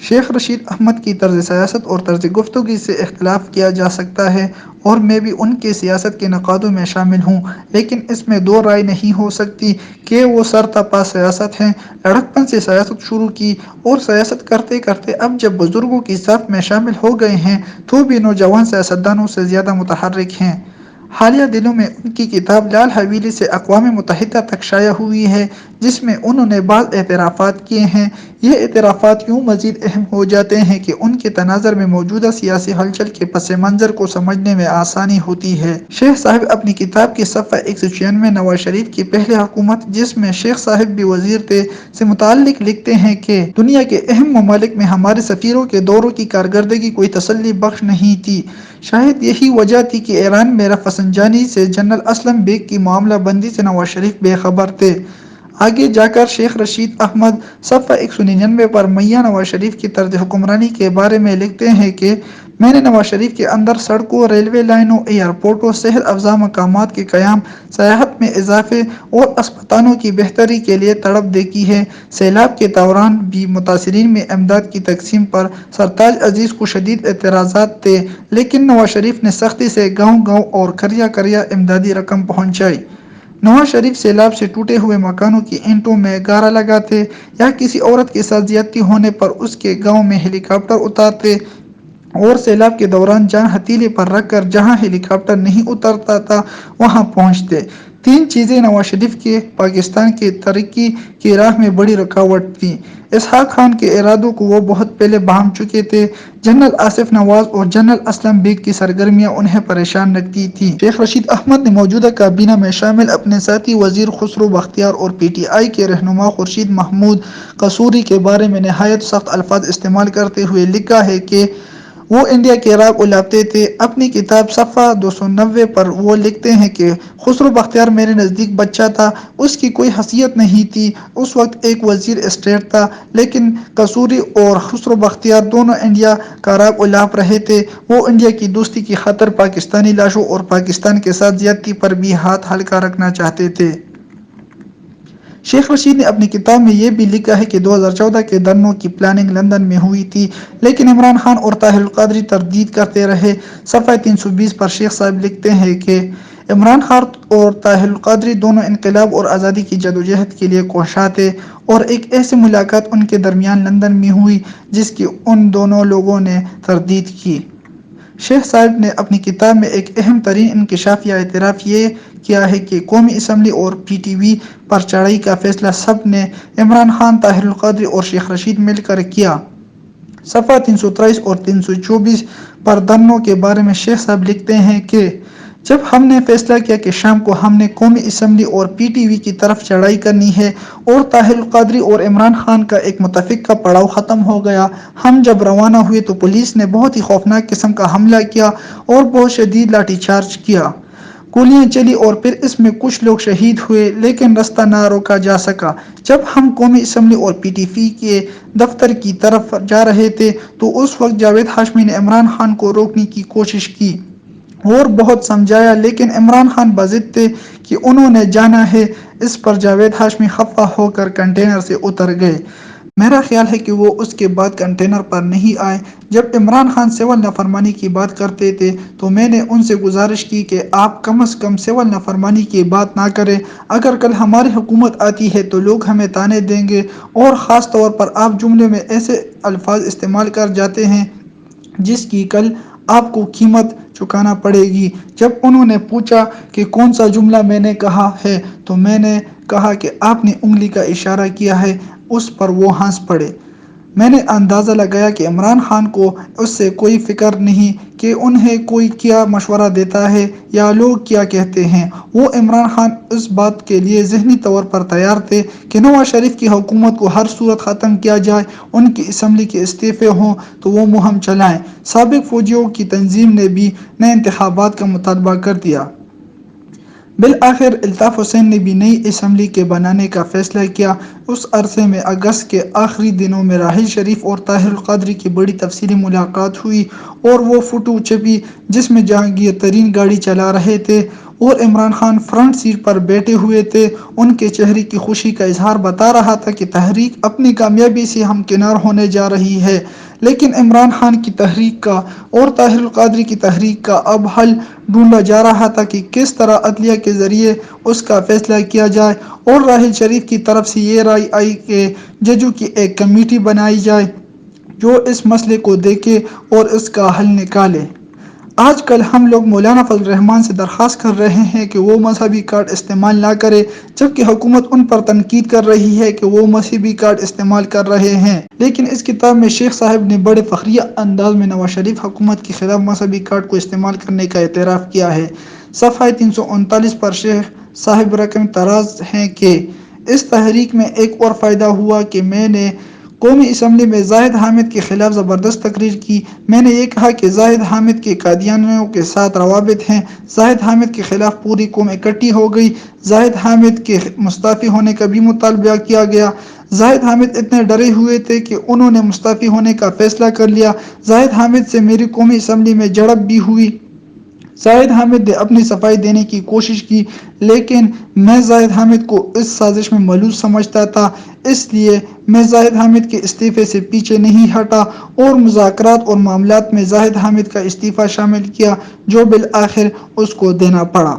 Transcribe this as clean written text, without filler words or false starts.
شیخ رشید احمد کی طرز سیاست اور طرز گفتگو سے اختلاف کیا جا سکتا ہے اور میں بھی ان کے سیاست کے نقادوں میں شامل ہوں، لیکن اس میں دو رائے نہیں ہو سکتی کہ وہ سرتاپا سیاست ہیں۔ لڑکپن سے سیاست شروع کی اور سیاست کرتے کرتے اب جب بزرگوں کی صف میں شامل ہو گئے ہیں تو بھی نوجوان سیاستدانوں سے زیادہ متحرک ہیں۔ حالیہ دنوں میں ان کی کتاب لال حویلی سے اقوام متحدہ تک شائع ہوئی ہے، جس میں انہوں نے بعض اعترافات کیے ہیں۔ یہ اعترافات یوں مزید اہم ہو جاتے ہیں کہ ان کے تناظر میں موجودہ سیاسی ہلچل کے پس منظر کو سمجھنے میں آسانی ہوتی ہے۔ شیخ صاحب اپنی کتاب کے صفحہ 196 نواز شریف کی پہلی حکومت، جس میں شیخ صاحب بھی وزیر تھے، سے متعلق لکھتے ہیں کہ دنیا کے اہم ممالک میں ہمارے سفیروں کے دوروں کی کارکردگی کوئی تسلی بخش نہیں تھی۔ شاید یہی وجہ تھی کہ ایران میں رفسنجانی سے جنرل اسلم بیگ کی معاملہ بندی سے نواز شریف بے خبر تھے۔ آگے جا کر شیخ رشید احمد صفحہ 199 پر میاں نواز شریف کی طرز حکمرانی کے بارے میں لکھتے ہیں کہ میں نے نواز شریف کے اندر سڑکوں، ریلوے لائنوں، ایئرپورٹوں، صحت افزا مقامات کے قیام، سیاحت میں اضافے اور اسپتالوں کی بہتری کے لیے تڑپ دیکھی ہے۔ سیلاب کے دوران بھی متاثرین میں امداد کی تقسیم پر سرتاج عزیز کو شدید اعتراضات تھے، لیکن نواز شریف نے سختی سے گاؤں گاؤں اور قریہ قریہ امدادی رقم پہنچائی۔ نواز شریف سیلاب سے ٹوٹے ہوئے مکانوں کی اینٹوں میں گارا لگاتے یا کسی عورت کے ساتھ زیادتی ہونے پر اس کے گاؤں میں ہیلی کاپٹر اتارتے اور سیلاب کے دوران جان ہتھیلی پر رکھ کر جہاں ہیلی کاپٹر نہیں اترتا تھا وہاں پہنچتے۔ تین چیزیں نواز شریف کے پاکستان کی ترقی کی راہ میں بڑی رکاوٹ تھیں۔ اسحاق خان کے ارادوں کو وہ بہت پہلے بھانپ چکے تھے۔ جنرل آصف نواز اور جنرل اسلم بیگ کی سرگرمیاں انہیں پریشان رکھتی تھیں۔ شیخ رشید احمد نے موجودہ کابینہ میں شامل اپنے ساتھی وزیر خسرو بختیار اور پی ٹی آئی کے رہنما خورشید محمود قصوری کے بارے میں نہایت سخت الفاظ استعمال کرتے ہوئے لکھا ہے کہ وہ انڈیا کے راگ الاپتے تھے۔ اپنی کتاب صفحہ 290 پر وہ لکھتے ہیں کہ خسرو بختیار میرے نزدیک بچہ تھا، اس کی کوئی حیثیت نہیں تھی، اس وقت ایک وزیر اسٹیٹ تھا، لیکن قصوری اور خسرو بختیار دونوں انڈیا کا راگ الاپ رہے تھے۔ وہ انڈیا کی دوستی کی خاطر پاکستانی لاشوں اور پاکستان کے ساتھ زیادتی پر بھی ہاتھ ہلکا رکھنا چاہتے تھے۔ شیخ رشید نے اپنی کتاب میں یہ بھی لکھا ہے کہ 2014 کے دھرنوں کی پلاننگ لندن میں ہوئی تھی، لیکن عمران خان اور طاہر القادری تردید کرتے رہے۔ صفحہ 320 پر شیخ صاحب لکھتے ہیں کہ عمران خان اور طاہر القادری دونوں انقلاب اور آزادی کی جدوجہد کے لیے کوشاں تھے، اور ایک ایسی ملاقات ان کے درمیان لندن میں ہوئی جس کی ان دونوں لوگوں نے تردید کی۔ شیخ صاحب نے اپنی کتاب میں ایک اہم ترین انکشاف یا اعتراف یہ کیا ہے کہ قومی اسمبلی اور پی ٹی وی پر چڑھائی کا فیصلہ سب نے، عمران خان، طاہر القادری اور شیخ رشید مل کر کیا۔ صفحہ 323 اور 324 پر دھرنوں کے بارے میں شیخ صاحب لکھتے ہیں کہ جب ہم نے فیصلہ کیا کہ شام کو ہم نے قومی اسمبلی اور پی ٹی وی کی طرف چڑھائی کرنی ہے اور طاہر القادری اور عمران خان کا ایک متفقہ پڑاؤ ختم ہو گیا، ہم جب روانہ ہوئے تو پولیس نے بہت ہی خوفناک قسم کا حملہ کیا اور بہت شدید لاٹھی چارج کیا، گولیاں چلی اور پھر اس میں کچھ لوگ شہید ہوئے، لیکن رستہ نہ روکا جا سکا۔ جب ہم قومی اسمبلی اور پی ٹی وی کے دفتر کی طرف جا رہے تھے تو اس وقت جاوید ہاشمی نے عمران خان کو روکنے کی کوشش کی اور بہت سمجھایا، لیکن عمران خان بضد تھے کہ انہوں نے جانا ہے۔ اس پر جاوید ہاشمی خفا ہو کر کنٹینر سے اتر گئے۔ میرا خیال ہے کہ وہ اس کے بعد کنٹینر پر نہیں آئے۔ جب عمران خان سول نافرمانی کی بات کرتے تھے تو میں نے ان سے گزارش کی کہ آپ کم از کم سول نافرمانی کی بات نہ کریں، اگر کل ہماری حکومت آتی ہے تو لوگ ہمیں طعنے دیں گے، اور خاص طور پر آپ جملے میں ایسے الفاظ استعمال کر جاتے ہیں جس کی کل آپ کو قیمت چکانا پڑے گی۔ جب انہوں نے پوچھا کہ کون سا جملہ میں نے کہا ہے تو میں نے کہا کہ آپ نے انگلی کا اشارہ کیا ہے، اس پر وہ ہنس پڑے۔ میں نے اندازہ لگایا کہ عمران خان کو اس سے کوئی فکر نہیں کہ انہیں کوئی کیا مشورہ دیتا ہے یا لوگ کیا کہتے ہیں۔ وہ عمران خان اس بات کے لیے ذہنی طور پر تیار تھے کہ نواز شریف کی حکومت کو ہر صورت ختم کیا جائے، ان کی اسمبلی کے استعفے ہوں تو وہ مہم چلائیں۔ سابق فوجیوں کی تنظیم نے بھی نئے انتخابات کا مطالبہ کر دیا۔ بالآخر الطاف حسین نے بھی نئی اسمبلی کے بنانے کا فیصلہ کیا۔ اس عرصے میں اگست کے آخری دنوں میں راحیل شریف اور طاہر القادری کی بڑی تفصیلی ملاقات ہوئی اور وہ فوٹو چھپی جس میں جہانگیر ترین گاڑی چلا رہے تھے اور عمران خان فرنٹ سیٹ پر بیٹھے ہوئے تھے۔ ان کے چہرے کی خوشی کا اظہار بتا رہا تھا کہ تحریک اپنی کامیابی سے ہمکنار ہونے جا رہی ہے۔ لیکن عمران خان کی تحریک کا اور طاہر القادری کی تحریک کا اب حل ڈھونڈا جا رہا تھا کہ کس طرح عدلیہ کے ذریعے اس کا فیصلہ کیا جائے، اور راحیل شریف کی طرف سے یہ رائے آئی کہ ججوں کی ایک کمیٹی بنائی جائے جو اس مسئلے کو دیکھے اور اس کا حل نکالے۔ آج کل ہم لوگ مولانا فضل الرحمان سے درخواست کر رہے ہیں کہ وہ مذہبی کارڈ استعمال نہ کرے، جبکہ حکومت ان پر تنقید کر رہی ہے کہ وہ مذہبی کارڈ استعمال کر رہے ہیں۔ لیکن اس کتاب میں شیخ صاحب نے بڑے فخریہ انداز میں نواز شریف حکومت کے خلاف مذہبی کارڈ کو استعمال کرنے کا اعتراف کیا ہے۔ صفحہ 339 پر شیخ صاحب رقم طراز ہیں کہ اس تحریک میں ایک اور فائدہ ہوا کہ میں نے قومی اسمبلی میں زاہد حامد کے خلاف زبردست تقریر کی۔ میں نے یہ کہا کہ زاہد حامد کے قادیانیوں کے ساتھ روابط ہیں۔ زاہد حامد کے خلاف پوری قوم اکٹھی ہو گئی۔ زاہد حامد کے مستعفی ہونے کا بھی مطالبہ کیا گیا۔ زاہد حامد اتنے ڈرے ہوئے تھے کہ انہوں نے مستعفی ہونے کا فیصلہ کر لیا۔ زاہد حامد سے میری قومی اسمبلی میں جھڑپ بھی ہوئی۔ زاہد حامد نے اپنی صفائی دینے کی کوشش کی، لیکن میں زاہد حامد کو اس سازش میں ملوث سمجھتا تھا، اس لیے میں زاہد حامد کے استعفے سے پیچھے نہیں ہٹا اور مذاکرات اور معاملات میں زاہد حامد کا استعفی شامل کیا، جو بالآخر اس کو دینا پڑا۔